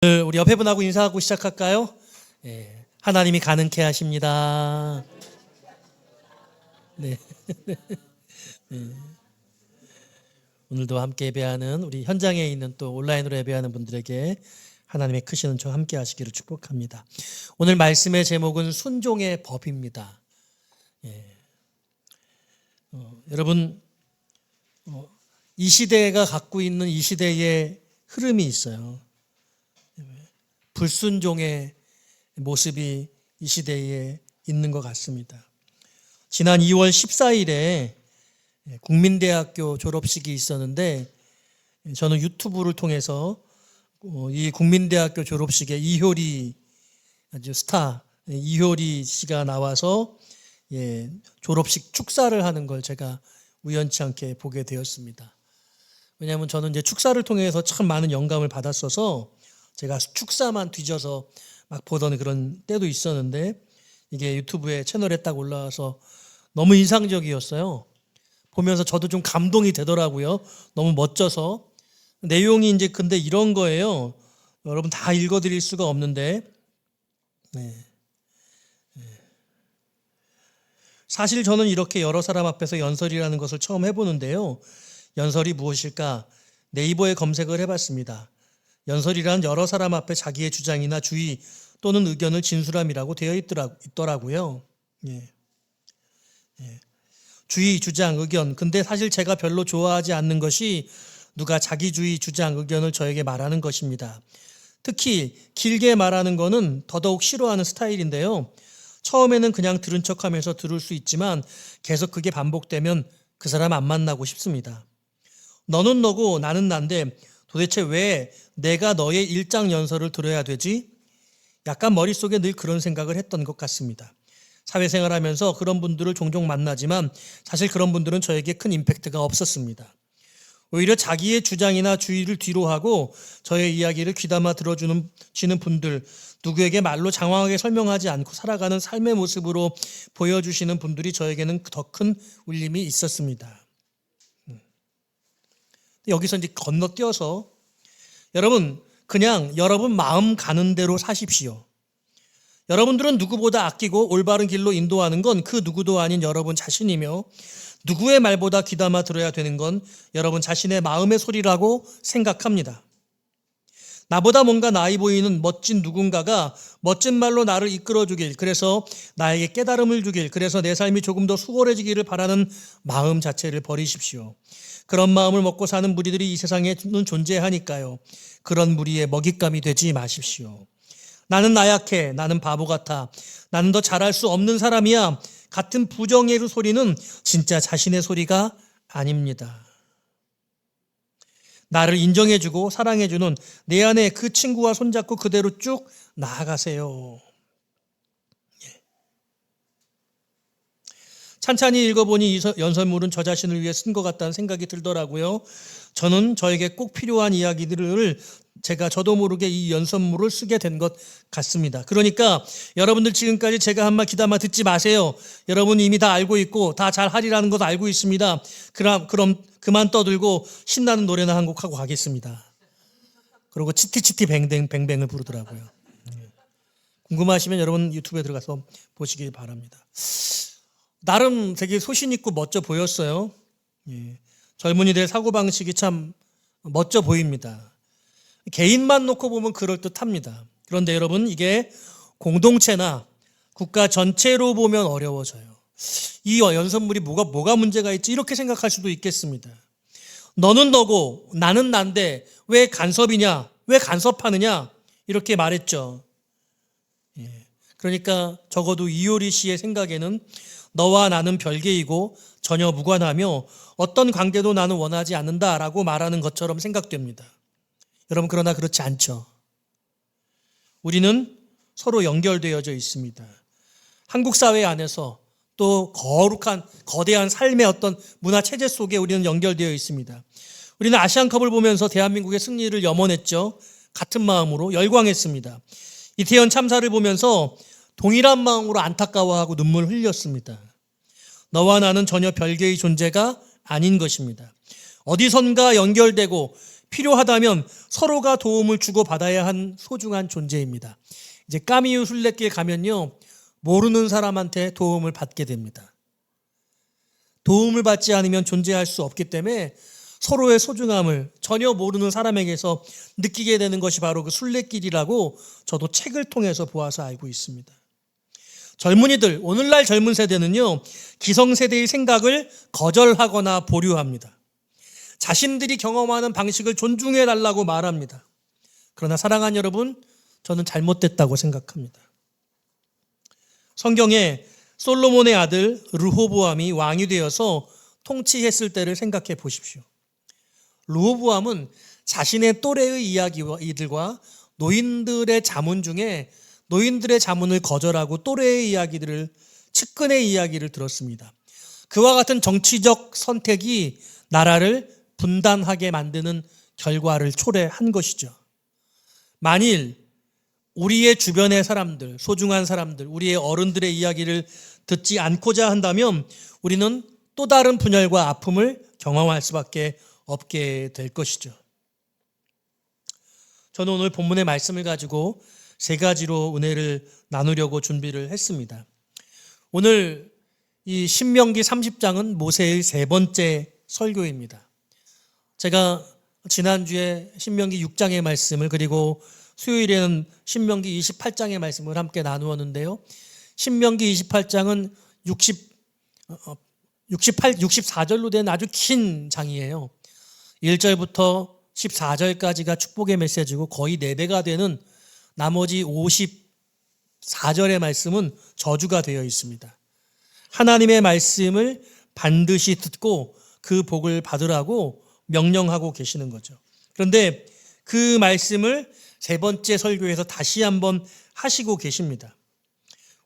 우리 옆에 분하고 인사하고 시작할까요? 예, 하나님이 가능케 하십니다. 네. 오늘도 함께 예배하는 우리 현장에 있는 또 온라인으로 예배하는 분들에게 하나님의 크신 은총 함께 하시기를 축복합니다. 오늘 말씀의 제목은 순종의 법입니다. 여러분, 이 시대가 갖고 있는 이 시대의 흐름이 있어요. 불순종의 모습이 이 시대에 있는 것 같습니다. 지난 2월 14일에 국민대학교 졸업식이 있었는데 저는 유튜브를 통해서 이 국민대학교 졸업식에 이효리 아주 스타 이효리 씨가 나와서 졸업식 축사를 하는 걸 제가 우연치 않게 보게 되었습니다. 왜냐하면 저는 이제 축사를 통해서 참 많은 영감을 받았어서 제가 축사만 뒤져서 막 보던 그런 때도 있었는데 이게 유튜브에 채널에 딱 올라와서 너무 인상적이었어요. 보면서 저도 좀 감동이 되더라고요. 너무 멋져서. 내용이 이제 근데 이런 거예요. 여러분 다 읽어드릴 수가 없는데 사실 저는 이렇게 여러 사람 앞에서 연설이라는 것을 처음 해보는데요. 연설이 무엇일까? 네이버에 검색을 해봤습니다. 연설이란 여러 사람 앞에 자기의 주장이나 주의 또는 의견을 진술함이라고 되어 있더라고요. 주의, 주장, 의견. 근데 사실 제가 별로 좋아하지 않는 것이 누가 자기 주의, 주장, 의견을 저에게 말하는 것입니다. 특히 길게 말하는 거는 더더욱 싫어하는 스타일인데요. 처음에는 그냥 들은 척하면서 들을 수 있지만 계속 그게 반복되면 그 사람 안 만나고 싶습니다. 너는 너고 나는 난데 도대체 왜 내가 너의 일장 연설을 들어야 되지? 약간 머릿속에 늘 그런 생각을 했던 것 같습니다. 사회생활하면서 그런 분들을 종종 만나지만 사실 그런 분들은 저에게 큰 임팩트가 없었습니다. 오히려 자기의 주장이나 주의를 뒤로 하고 저의 이야기를 귀담아 들어주는 분들, 누구에게 말로 장황하게 설명하지 않고 살아가는 삶의 모습으로 보여주시는 분들이 저에게는 더 큰 울림이 있었습니다. 여기서 이제 건너뛰어서 여러분 그냥 여러분 마음 가는 대로 사십시오. 여러분들은 누구보다 아끼고 올바른 길로 인도하는 건 그 누구도 아닌 여러분 자신이며 누구의 말보다 귀담아 들어야 되는 건 여러분 자신의 마음의 소리라고 생각합니다. 나보다 뭔가 나이 보이는 멋진 누군가가 멋진 말로 나를 이끌어주길, 그래서 나에게 깨달음을 주길, 그래서 내 삶이 조금 더 수월해지기를 바라는 마음 자체를 버리십시오. 그런 마음을 먹고 사는 무리들이 이 세상에는 존재하니까요. 그런 무리의 먹잇감이 되지 마십시오. 나는 나약해, 나는 바보 같아, 나는 더 잘할 수 없는 사람이야 같은 부정의 소리는 진짜 자신의 소리가 아닙니다. 나를 인정해주고 사랑해주는 내 안에 그 친구와 손잡고 그대로 쭉 나아가세요. 찬찬히 읽어보니 이 연설물은 저 자신을 위해 쓴 것 같다는 생각이 들더라고요. 저는 저에게 꼭 필요한 이야기들을 저도 모르게 이 연설물을 쓰게 된 것 같습니다. 그러니까 여러분들 지금까지 제가 한 말 귀담아 듣지 마세요. 여러분 이미 다 알고 있고 다 잘하리라는 것도 알고 있습니다. 그럼 그만 떠들고 신나는 노래나 한 곡 하고 가겠습니다. 그리고 치티치티 뱅뱅을 부르더라고요. 궁금하시면 여러분 유튜브에 들어가서 보시기 바랍니다. 나름 되게 소신 있고 멋져 보였어요. 젊은이들의 사고방식이 참 멋져 보입니다. 개인만 놓고 보면 그럴듯합니다. 그런데 여러분 이게 공동체나 국가 전체로 보면 어려워져요. 이 연설물이 뭐가 문제가 있지? 이렇게 생각할 수도 있겠습니다. 너는 너고 나는 난데 왜 간섭이냐? 왜 간섭하느냐? 이렇게 말했죠. 그러니까 적어도 이효리 씨의 생각에는 너와 나는 별개이고 전혀 무관하며 어떤 관계도 나는 원하지 않는다라고 말하는 것처럼 생각됩니다. 여러분 그러나 그렇지 않죠. 우리는 서로 연결되어져 있습니다. 한국 사회 안에서 또 거룩한 거대한 삶의 어떤 문화 체제 속에 우리는 연결되어 있습니다. 우리는 아시안컵을 보면서 대한민국의 승리를 염원했죠. 같은 마음으로 열광했습니다. 이태원 참사를 보면서 동일한 마음으로 안타까워하고 눈물 흘렸습니다. 너와 나는 전혀 별개의 존재가 아닌 것입니다. 어디선가 연결되고 필요하다면 서로가 도움을 주고받아야 한 소중한 존재입니다. 이제 까미유 순례길 가면요, 모르는 사람한테 도움을 받게 됩니다. 도움을 받지 않으면 존재할 수 없기 때문에 서로의 소중함을 전혀 모르는 사람에게서 느끼게 되는 것이 바로 그 순례길이라고 저도 책을 통해서 보아서 알고 있습니다. 젊은이들, 오늘날 젊은 세대는요, 기성세대의 생각을 거절하거나 보류합니다. 자신들이 경험하는 방식을 존중해달라고 말합니다. 그러나 사랑하는 여러분, 저는 잘못됐다고 생각합니다. 성경에 솔로몬의 아들 르호보암이 왕이 되어서 통치했을 때를 생각해 보십시오. 르호보암은 자신의 또래의 이야기들과 노인들의 자문 중에 노인들의 자문을 거절하고 또래의 이야기들을, 측근의 이야기를 들었습니다. 그와 같은 정치적 선택이 나라를 분단하게 만드는 결과를 초래한 것이죠. 만일 우리의 주변의 사람들, 소중한 사람들, 우리의 어른들의 이야기를 듣지 않고자 한다면 우리는 또 다른 분열과 아픔을 경험할 수밖에 없게 될 것이죠. 저는 오늘 본문의 말씀을 가지고 세 가지로 은혜를 나누려고 준비를 했습니다. 오늘 이 신명기 30장은 모세의 세 번째 설교입니다. 제가 지난주에 신명기 6장의 말씀을, 그리고 수요일에는 신명기 28장의 말씀을 함께 나누었는데요. 신명기 28장은 64절로 된 아주 긴 장이에요. 1절부터 14절까지가 축복의 메시지고 거의 4배가 되는 나머지 54절의 말씀은 저주가 되어 있습니다. 하나님의 말씀을 반드시 듣고 그 복을 받으라고 명령하고 계시는 거죠. 그런데 그 말씀을 세 번째 설교에서 다시 한번 하시고 계십니다.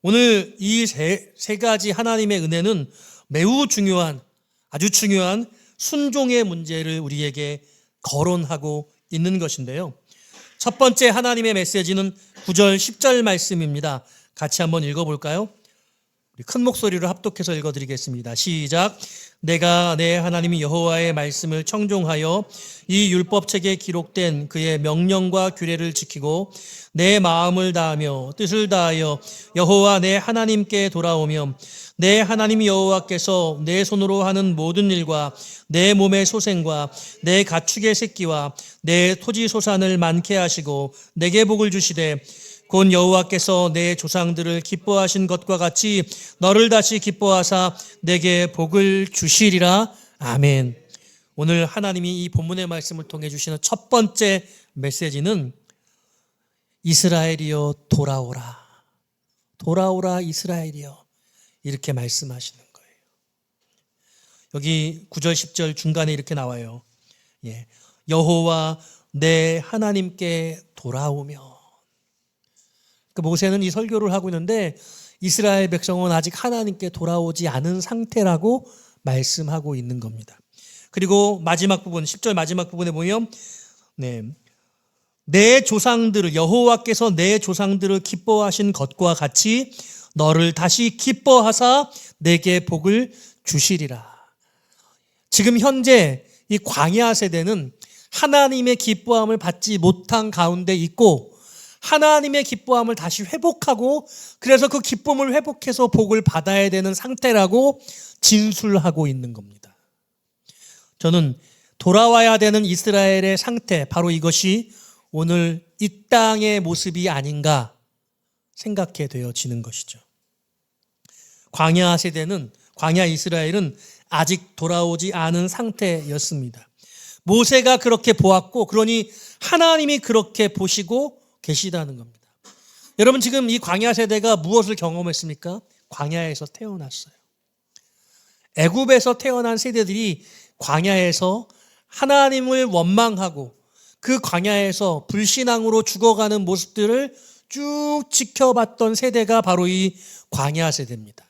오늘 이 세 가지 하나님의 은혜는 매우 중요한, 아주 중요한 순종의 문제를 우리에게 거론하고 있는 것인데요. 첫 번째 하나님의 메시지는 9절 10절 말씀입니다. 같이 한번 읽어볼까요? 큰 목소리로 합독해서 읽어드리겠습니다. 시작. 내가 내 하나님 여호와의 말씀을 청종하여 이 율법책에 기록된 그의 명령과 규례를 지키고 내 마음을 다하며 뜻을 다하여 여호와 내 하나님께 돌아오며 내 하나님 여호와께서 내 손으로 하는 모든 일과 내 몸의 소생과 내 가축의 새끼와 내 토지 소산을 많게 하시고 내게 복을 주시되 곧 여호와께서 내 조상들을 기뻐하신 것과 같이 너를 다시 기뻐하사 내게 복을 주시리라. 아멘. 오늘 하나님이 이 본문의 말씀을 통해 주시는 첫 번째 메시지는 이스라엘이여 돌아오라. 돌아오라 이스라엘이여. 이렇게 말씀하시는 거예요. 여기 9절 10절 중간에 이렇게 나와요. 여호와 내 하나님께 돌아오며. 모세는 이 설교를 하고 있는데 이스라엘 백성은 아직 하나님께 돌아오지 않은 상태라고 말씀하고 있는 겁니다. 그리고 마지막 부분, 10절 마지막 부분에 보면 내 조상들을, 여호와께서 내 조상들을 기뻐하신 것과 같이 너를 다시 기뻐하사 내게 복을 주시리라. 지금 현재 이 광야 세대는 하나님의 기뻐함을 받지 못한 가운데 있고 하나님의 기뻐함을 다시 회복하고 그래서 그 기쁨을 회복해서 복을 받아야 되는 상태라고 진술하고 있는 겁니다. 저는 돌아와야 되는 이스라엘의 상태, 바로 이것이 오늘 이 땅의 모습이 아닌가 생각해 되어지는 것이죠. 광야 세대는, 광야 이스라엘은 아직 돌아오지 않은 상태였습니다. 모세가 그렇게 보았고 그러니 하나님이 그렇게 보시고 계시다는 겁니다. 여러분, 지금 이 광야 세대가 무엇을 경험했습니까? 광야에서 태어났어요. 애굽에서 태어난 세대들이 광야에서 하나님을 원망하고 그 광야에서 불신앙으로 죽어가는 모습들을 쭉 지켜봤던 세대가 바로 이 광야 세대입니다.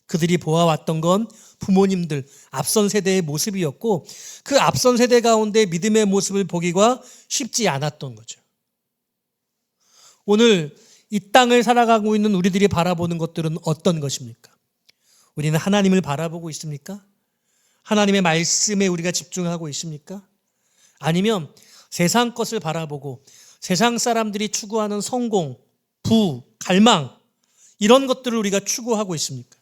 그들이 보아왔던 건 부모님들, 앞선 세대의 모습이었고 그 앞선 세대 가운데 믿음의 모습을 보기가 쉽지 않았던 거죠. 오늘 이 땅을 살아가고 있는 우리들이 바라보는 것들은 어떤 것입니까? 우리는 하나님을 바라보고 있습니까? 하나님의 말씀에 우리가 집중하고 있습니까? 아니면 세상 것을 바라보고 세상 사람들이 추구하는 성공, 부, 갈망 이런 것들을 우리가 추구하고 있습니까?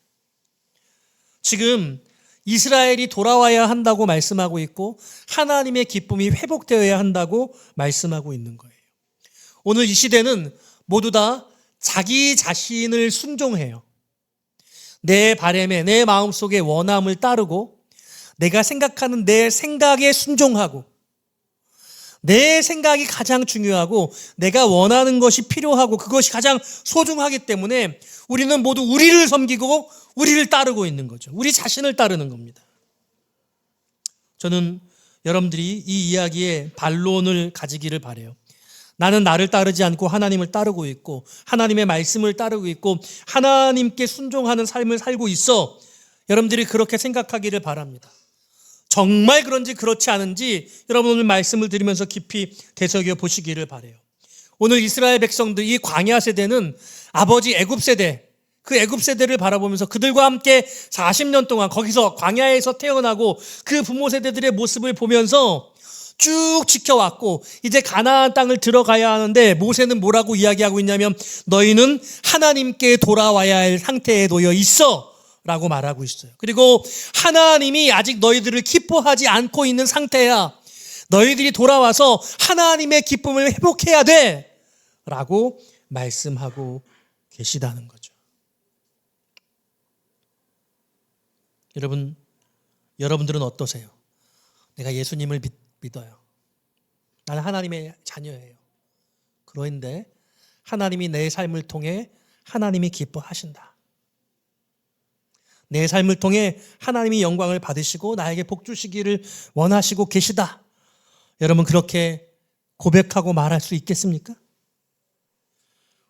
지금 이스라엘이 돌아와야 한다고 말씀하고 있고 하나님의 기쁨이 회복되어야 한다고 말씀하고 있는 거예요. 오늘 이 시대는 모두 다 자기 자신을 순종해요. 내 바람에 내 마음속의 원함을 따르고 내가 생각하는 내 생각에 순종하고 내 생각이 가장 중요하고 내가 원하는 것이 필요하고 그것이 가장 소중하기 때문에 우리는 모두 우리를 섬기고 우리를 따르고 있는 거죠. 우리 자신을 따르는 겁니다. 저는 여러분들이 이 이야기에 반론을 가지기를 바라요. 나는 나를 따르지 않고 하나님을 따르고 있고 하나님의 말씀을 따르고 있고 하나님께 순종하는 삶을 살고 있어. 여러분들이 그렇게 생각하기를 바랍니다. 정말 그런지 그렇지 않은지 여러분 오늘 말씀을 들으면서 깊이 되새겨 보시기를 바라요. 오늘 이스라엘 백성들 이 광야 세대는 아버지 애굽 세대 그 애굽 세대를 바라보면서 그들과 함께 40년 동안 거기서 광야에서 태어나고 그 부모 세대들의 모습을 보면서 쭉 지켜왔고 이제 가나안 땅을 들어가야 하는데 모세는 뭐라고 이야기하고 있냐면 너희는 하나님께 돌아와야 할 상태에 놓여 있어 라고 말하고 있어요. 그리고 하나님이 아직 너희들을 기뻐하지 않고 있는 상태야. 너희들이 돌아와서 하나님의 기쁨을 회복해야 돼 라고 말씀하고 계시다는 거죠. 여러분들은 어떠세요? 내가 예수님을 믿어요. 나는 하나님의 자녀예요. 그런데 하나님이 내 삶을 통해 하나님이 기뻐하신다. 내 삶을 통해 하나님이 영광을 받으시고 나에게 복 주시기를 원하시고 계시다. 여러분 그렇게 고백하고 말할 수 있겠습니까?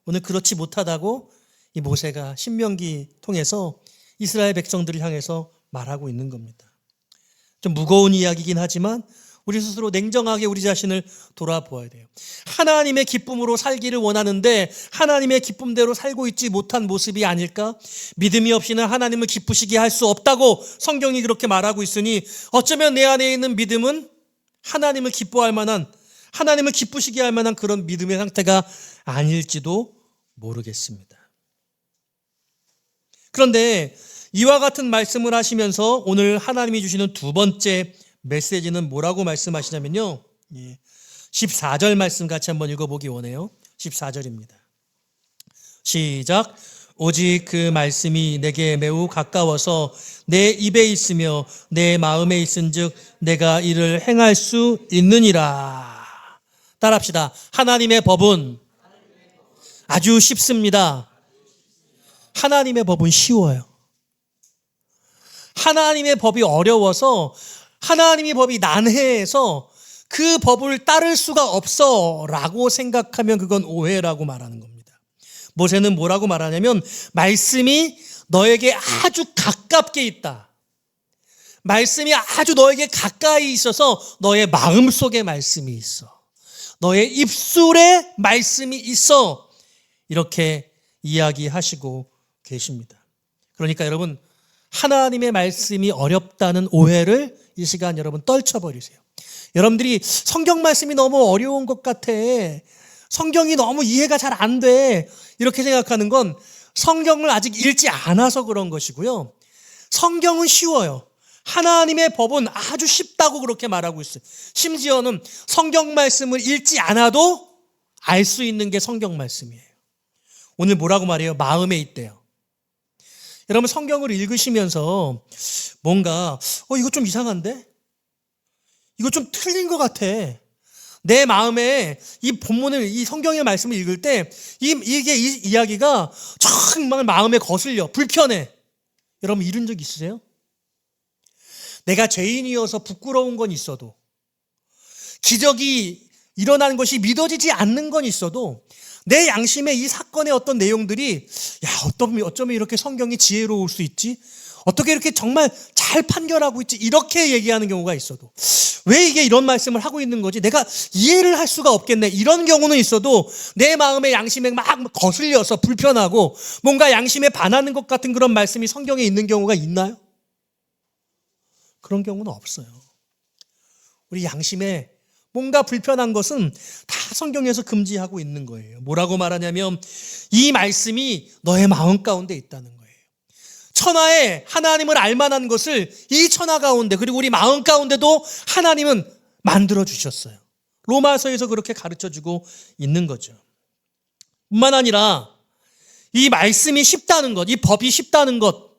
오늘 그렇지 못하다고 이 모세가 신명기 통해서 이스라엘 백성들을 향해서 말하고 있는 겁니다. 좀 무거운 이야기이긴 하지만 우리 스스로 냉정하게 우리 자신을 돌아보아야 돼요. 하나님의 기쁨으로 살기를 원하는데 하나님의 기쁨대로 살고 있지 못한 모습이 아닐까? 믿음이 없이는 하나님을 기쁘시게 할 수 없다고 성경이 그렇게 말하고 있으니 어쩌면 내 안에 있는 믿음은 하나님을 기뻐할 만한 하나님을 기쁘시게 할 만한 그런 믿음의 상태가 아닐지도 모르겠습니다. 그런데 이와 같은 말씀을 하시면서 오늘 하나님이 주시는 두 번째 메시지는 뭐라고 말씀하시냐면요. 14절 말씀 같이 한번 읽어보기 원해요. 14절입니다. 시작. 오직 그 말씀이 내게 매우 가까워서 내 입에 있으며 내 마음에 있은즉 내가 이를 행할 수 있느니라. 따라합시다. 하나님의 법은 아주 쉽습니다. 하나님의 법은 쉬워요. 하나님의 법이 어려워서 하나님의 법이 난해해서 그 법을 따를 수가 없어 라고 생각하면 그건 오해라고 말하는 겁니다. 모세는 뭐라고 말하냐면 말씀이 너에게 아주 가깝게 있다. 말씀이 아주 너에게 가까이 있어서 너의 마음속에 말씀이 있어. 너의 입술에 말씀이 있어. 이렇게 이야기하시고 계십니다. 그러니까 여러분 하나님의 말씀이 어렵다는 오해를 이 시간 여러분 떨쳐버리세요. 여러분들이 성경 말씀이 너무 어려운 것 같아. 성경이 너무 이해가 잘 안 돼. 이렇게 생각하는 건 성경을 아직 읽지 않아서 그런 것이고요. 성경은 쉬워요. 하나님의 법은 아주 쉽다고 그렇게 말하고 있어요. 심지어는 성경 말씀을 읽지 않아도 알 수 있는 게 성경 말씀이에요. 오늘 뭐라고 말해요? 마음에 있대요. 여러분 성경을 읽으시면서 뭔가 이거 좀 이상한데? 이거 좀 틀린 것 같아. 내 마음에 이 본문을 이 성경의 말씀을 읽을 때 이게 이 이야기가 정말 마음에 거슬려 불편해. 여러분 이런 적 있으세요? 내가 죄인이어서 부끄러운 건 있어도 기적이 일어나는 것이 믿어지지 않는 건 있어도 내 양심에 이 사건의 어떤 내용들이 어쩌면 이렇게 성경이 지혜로울 수 있지? 어떻게 이렇게 정말 잘 판결하고 있지? 이렇게 얘기하는 경우가 있어도 왜 이게 이런 말씀을 하고 있는 거지? 내가 이해를 할 수가 없겠네. 이런 경우는 있어도 내 마음의 양심에 막 거슬려서 불편하고 뭔가 양심에 반하는 것 같은 그런 말씀이 성경에 있는 경우가 있나요? 그런 경우는 없어요. 우리 양심에 뭔가 불편한 것은 다 성경에서 금지하고 있는 거예요. 뭐라고 말하냐면 이 말씀이 너의 마음 가운데 있다는 거예요. 천하에 하나님을 알만한 것을 이 천하 가운데 그리고 우리 마음 가운데도 하나님은 만들어 주셨어요. 로마서에서 그렇게 가르쳐주고 있는 거죠. 뿐만 아니라 이 말씀이 쉽다는 것, 이 법이 쉽다는 것,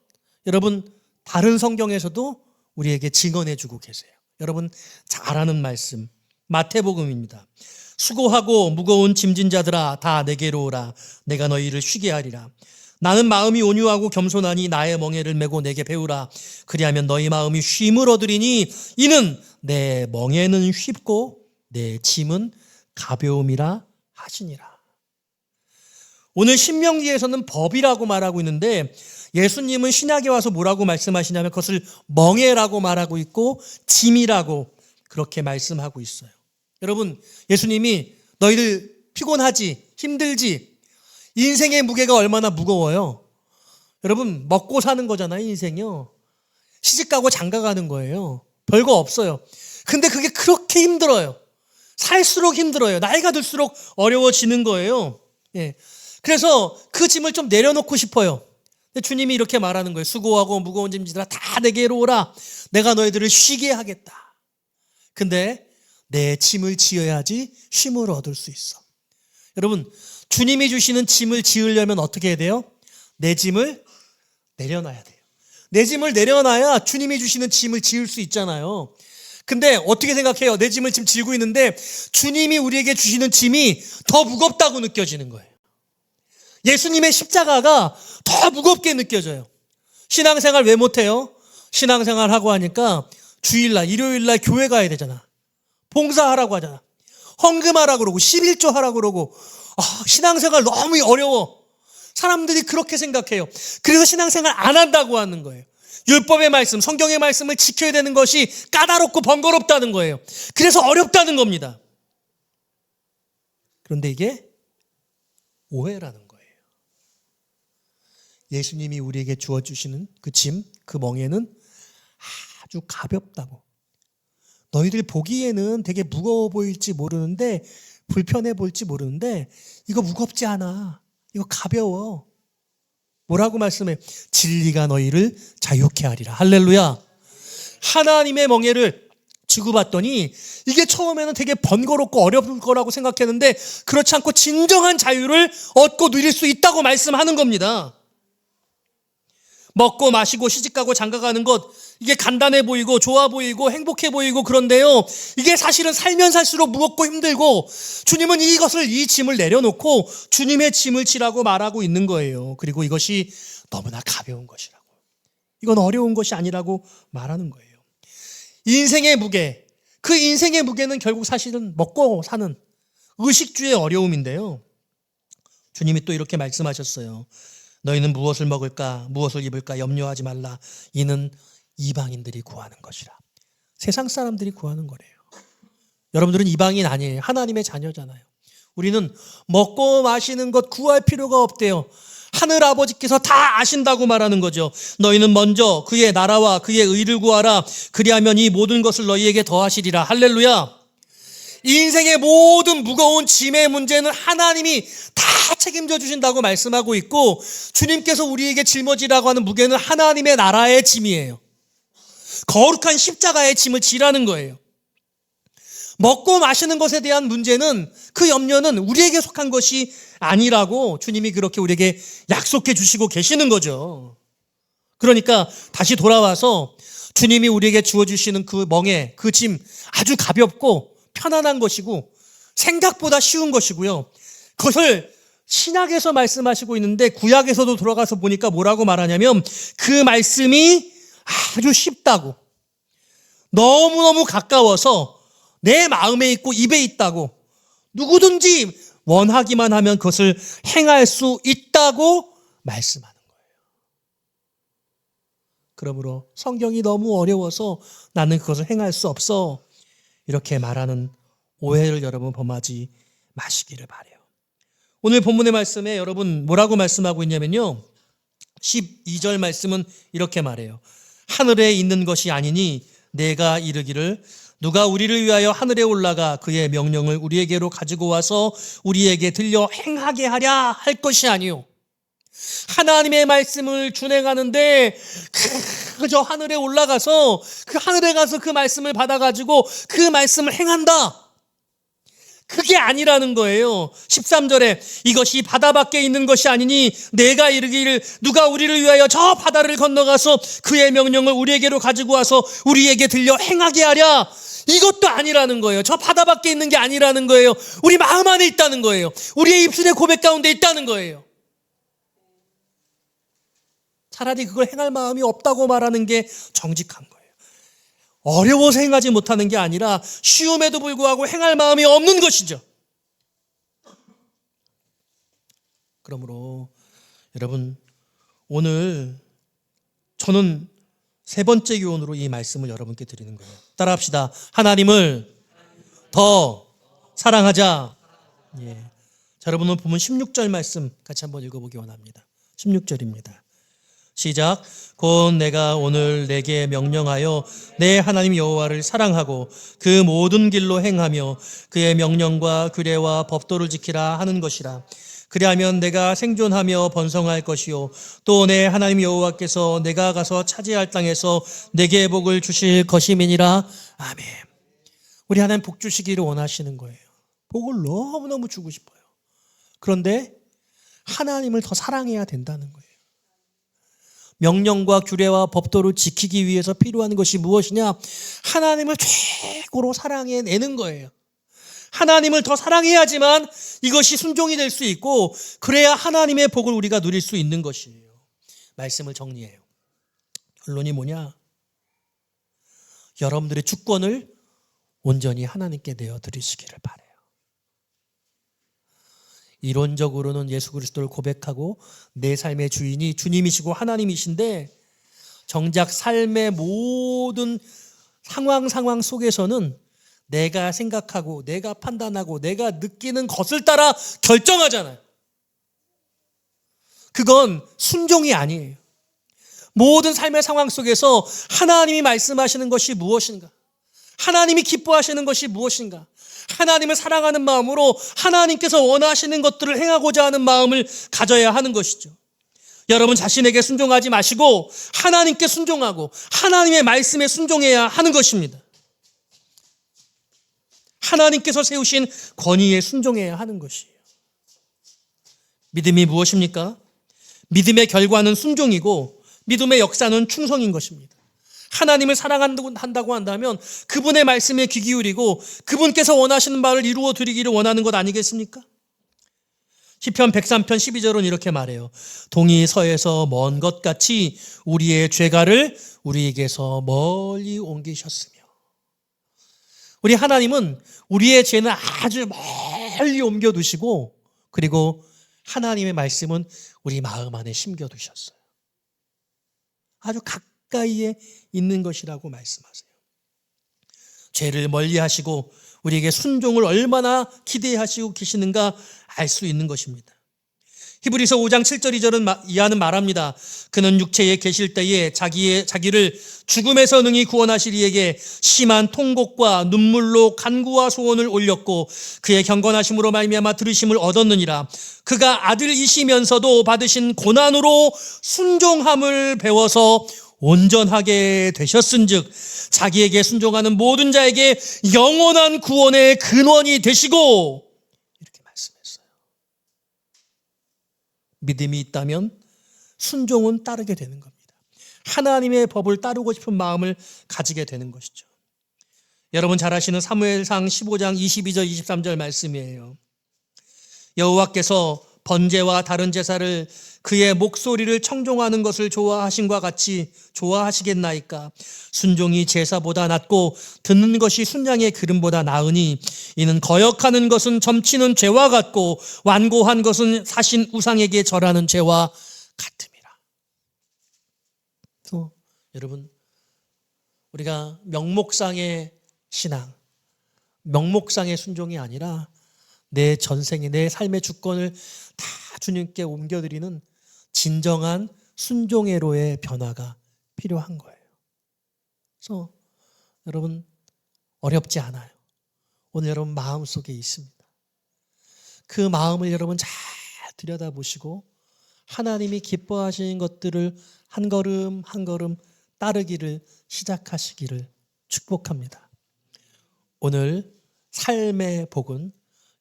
여러분 다른 성경에서도 우리에게 증언해주고 계세요. 여러분 잘 아는 말씀 마태복음입니다. 수고하고 무거운 짐진 자들아 다 내게로 오라. 내가 너희를 쉬게 하리라. 나는 마음이 온유하고 겸손하니 나의 멍에를 메고 내게 배우라. 그리하면 너희 마음이 쉼을 얻으리니 이는 내 멍에는 쉽고 내 짐은 가벼움이라 하시니라. 오늘 신명기에서는 법이라고 말하고 있는데 예수님은 신약에 와서 뭐라고 말씀하시냐면 그것을 멍에라고 말하고 있고 짐이라고 그렇게 말씀하고 있어요. 여러분 예수님이 너희들 피곤하지 힘들지 인생의 무게가 얼마나 무거워요. 여러분 먹고 사는 거잖아요. 인생이요. 시집가고 장가가는 거예요. 별거 없어요. 근데 그게 그렇게 힘들어요. 살수록 힘들어요. 나이가 들수록 어려워지는 거예요. 예. 그래서 그 짐을 좀 내려놓고 싶어요. 근데 주님이 이렇게 말하는 거예요. 수고하고 무거운 짐지들아 다 내게로 오라. 내가 너희들을 쉬게 하겠다. 근데 내 짐을 지어야지 쉼을 얻을 수 있어. 여러분 주님이 주시는 짐을 지으려면 어떻게 해야 돼요? 내 짐을 내려놔야 돼요. 내 짐을 내려놔야 주님이 주시는 짐을 지을 수 있잖아요. 근데 어떻게 생각해요? 내 짐을 지금 지고 있는데 주님이 우리에게 주시는 짐이 더 무겁다고 느껴지는 거예요. 예수님의 십자가가 더 무겁게 느껴져요. 신앙생활 왜 못해요? 신앙생활 하고 하니까 주일날, 일요일날 교회 가야 되잖아. 봉사하라고 하잖아. 헌금하라고 그러고 11조 하라고 그러고 신앙생활 너무 어려워. 사람들이 그렇게 생각해요. 그래서 신앙생활 안 한다고 하는 거예요. 율법의 말씀, 성경의 말씀을 지켜야 되는 것이 까다롭고 번거롭다는 거예요. 그래서 어렵다는 겁니다. 그런데 이게 오해라는 거예요. 예수님이 우리에게 주어주시는 그 짐, 그 멍에는 아주 가볍다고. 너희들 보기에는 되게 무거워 보일지 모르는데 불편해 보일지 모르는데 이거 무겁지 않아. 이거 가벼워. 뭐라고 말씀해? 진리가 너희를 자유케 하리라. 할렐루야. 하나님의 멍에를 지고 봤더니 이게 처음에는 되게 번거롭고 어려울 거라고 생각했는데 그렇지 않고 진정한 자유를 얻고 누릴 수 있다고 말씀하는 겁니다. 먹고 마시고 시집가고 장가가는 것 이게 간단해 보이고 좋아 보이고 행복해 보이고 그런데요. 이게 사실은 살면 살수록 무겁고 힘들고 주님은 이것을 이 짐을 내려놓고 주님의 짐을 지라고 말하고 있는 거예요. 그리고 이것이 너무나 가벼운 것이라고. 이건 어려운 것이 아니라고 말하는 거예요. 인생의 무게, 그 인생의 무게는 결국 사실은 먹고 사는 의식주의 어려움인데요. 주님이 또 이렇게 말씀하셨어요. 너희는 무엇을 먹을까 무엇을 입을까 염려하지 말라. 이는 이방인들이 구하는 것이라. 세상 사람들이 구하는 거래요. 여러분들은 이방인 아니에요. 하나님의 자녀잖아요. 우리는 먹고 마시는 것 구할 필요가 없대요. 하늘 아버지께서 다 아신다고 말하는 거죠. 너희는 먼저 그의 나라와 그의 의를 구하라. 그리하면 이 모든 것을 너희에게 더하시리라. 할렐루야. 인생의 모든 무거운 짐의 문제는 하나님이 다 책임져 주신다고 말씀하고 있고 주님께서 우리에게 짊어지라고 하는 무게는 하나님의 나라의 짐이에요. 거룩한 십자가의 짐을 지라는 거예요. 먹고 마시는 것에 대한 문제는 그 염려는 우리에게 속한 것이 아니라고 주님이 그렇게 우리에게 약속해 주시고 계시는 거죠. 그러니까 다시 돌아와서 주님이 우리에게 주어주시는 그 멍에 그 짐 아주 가볍고 편안한 것이고 생각보다 쉬운 것이고요. 그것을 신약에서 말씀하시고 있는데 구약에서도 들어가서 보니까 뭐라고 말하냐면 그 말씀이 아주 쉽다고 너무너무 가까워서 내 마음에 있고 입에 있다고 누구든지 원하기만 하면 그것을 행할 수 있다고 말씀하는 거예요. 그러므로 성경이 너무 어려워서 나는 그것을 행할 수 없어 이렇게 말하는 오해를 여러분 범하지 마시기를 바라요. 오늘 본문의 말씀에 여러분 뭐라고 말씀하고 있냐면요. 12절 말씀은 이렇게 말해요. 하늘에 있는 것이 아니니 내가 이르기를 누가 우리를 위하여 하늘에 올라가 그의 명령을 우리에게로 가지고 와서 우리에게 들려 행하게 하랴 할 것이 아니요. 하나님의 말씀을 준행하는데 그저 하늘에 올라가서 그 하늘에 가서 그 말씀을 받아가지고 그 말씀을 행한다. 그게 아니라는 거예요. 13절에 이것이 바다 밖에 있는 것이 아니니 내가 이르기를 누가 우리를 위하여 저 바다를 건너가서 그의 명령을 우리에게로 가지고 와서 우리에게 들려 행하게 하랴. 이것도 아니라는 거예요. 저 바다 밖에 있는 게 아니라는 거예요. 우리 마음 안에 있다는 거예요. 우리의 입술의 고백 가운데 있다는 거예요. 차라리 그걸 행할 마음이 없다고 말하는 게 정직한 거예요. 어려워서 행하지 못하는 게 아니라 쉬움에도 불구하고 행할 마음이 없는 것이죠. 그러므로 여러분, 오늘 저는 세 번째 교훈으로 이 말씀을 여러분께 드리는 거예요. 따라합시다. 하나님을 더 사랑하자. 예. 자, 여러분은 보면 16절 말씀 같이 한번 읽어보기 원합니다. 16절입니다. 시작. 곧 내가 오늘 내게 명령하여 내 하나님 여호와를 사랑하고 그 모든 길로 행하며 그의 명령과 규례와 법도를 지키라 하는 것이라. 그리하면 내가 생존하며 번성할 것이요 또 내 하나님 여호와께서 내가 가서 차지할 땅에서 내게 복을 주실 것임이니라. 아멘. 우리 하나님 복 주시기를 원하시는 거예요. 복을 너무너무 주고 싶어요. 그런데 하나님을 더 사랑해야 된다는 거예요. 명령과 규례와 법도를 지키기 위해서 필요한 것이 무엇이냐? 하나님을 최고로 사랑해내는 거예요. 하나님을 더 사랑해야지만 이것이 순종이 될 수 있고 그래야 하나님의 복을 우리가 누릴 수 있는 것이에요. 말씀을 정리해요. 결론이 뭐냐? 여러분들의 주권을 온전히 하나님께 내어드리시기를 바라요. 이론적으로는 예수 그리스도를 고백하고 내 삶의 주인이 주님이시고 하나님이신데 정작 삶의 모든 상황 속에서는 내가 생각하고 내가 판단하고 내가 느끼는 것을 따라 결정하잖아요. 그건 순종이 아니에요. 모든 삶의 상황 속에서 하나님이 말씀하시는 것이 무엇인가? 하나님이 기뻐하시는 것이 무엇인가? 하나님을 사랑하는 마음으로 하나님께서 원하시는 것들을 행하고자 하는 마음을 가져야 하는 것이죠. 여러분 자신에게 순종하지 마시고 하나님께 순종하고 하나님의 말씀에 순종해야 하는 것입니다. 하나님께서 세우신 권위에 순종해야 하는 것이에요. 믿음이 무엇입니까? 믿음의 결과는 순종이고 믿음의 역사는 충성인 것입니다. 하나님을 사랑한다고 한다면 그분의 말씀에 귀 기울이고 그분께서 원하시는 바를 이루어 드리기를 원하는 것 아니겠습니까? 시편 103편 12절은 이렇게 말해요. 동이 서에서 먼 것 같이 우리의 죄가를 우리에게서 멀리 옮기셨으며. 우리 하나님은 우리의 죄는 아주 멀리 옮겨두시고 그리고 하나님의 말씀은 우리 마음 안에 심겨두셨어요. 아주 가까이에 있는 것이라고 말씀하세요. 죄를 멀리하시고 우리에게 순종을 얼마나 기대하시고 계시는가 알 수 있는 것입니다. 히브리서 5장 7절 2절은 이하는 말합니다. 그는 육체에 계실 때에 자기를 죽음에서 능히 구원하실 이에게 심한 통곡과 눈물로 간구와 소원을 올렸고 그의 경건하심으로 말미암아 들으심을 얻었느니라. 그가 아들이시면서도 받으신 고난으로 순종함을 배워서 온전하게 되셨은즉 자기에게 순종하는 모든 자에게 영원한 구원의 근원이 되시고 이렇게 말씀했어요. 믿음이 있다면 순종은 따르게 되는 겁니다. 하나님의 법을 따르고 싶은 마음을 가지게 되는 것이죠. 여러분 잘 아시는 사무엘상 15장 22절 23절 말씀이에요. 여호와께서 번제와 다른 제사를 그의 목소리를 청종하는 것을 좋아하신과 같이 좋아하시겠나이까? 순종이 제사보다 낫고 듣는 것이 순양의 기름보다 나으니 이는 거역하는 것은 점치는 죄와 같고 완고한 것은 사신 우상에게 절하는 죄와 같음이라. 그래서 여러분 우리가 명목상의 신앙, 명목상의 순종이 아니라 내 전생에 내 삶의 주권을 다 주님께 옮겨드리는 진정한 순종의로의 변화가 필요한 거예요. 그래서 여러분 어렵지 않아요. 오늘 여러분 마음속에 있습니다. 그 마음을 여러분 잘 들여다보시고 하나님이 기뻐하시는 것들을 한 걸음 한 걸음 따르기를 시작하시기를 축복합니다. 오늘 삶의 복은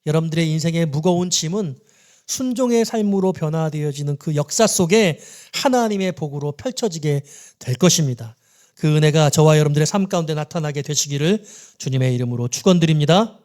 여러분들의 인생의 무거운 짐은 순종의 삶으로 변화되어지는 그 역사 속에 하나님의 복으로 펼쳐지게 될 것입니다. 그 은혜가 저와 여러분들의 삶 가운데 나타나게 되시기를 주님의 이름으로 축원드립니다.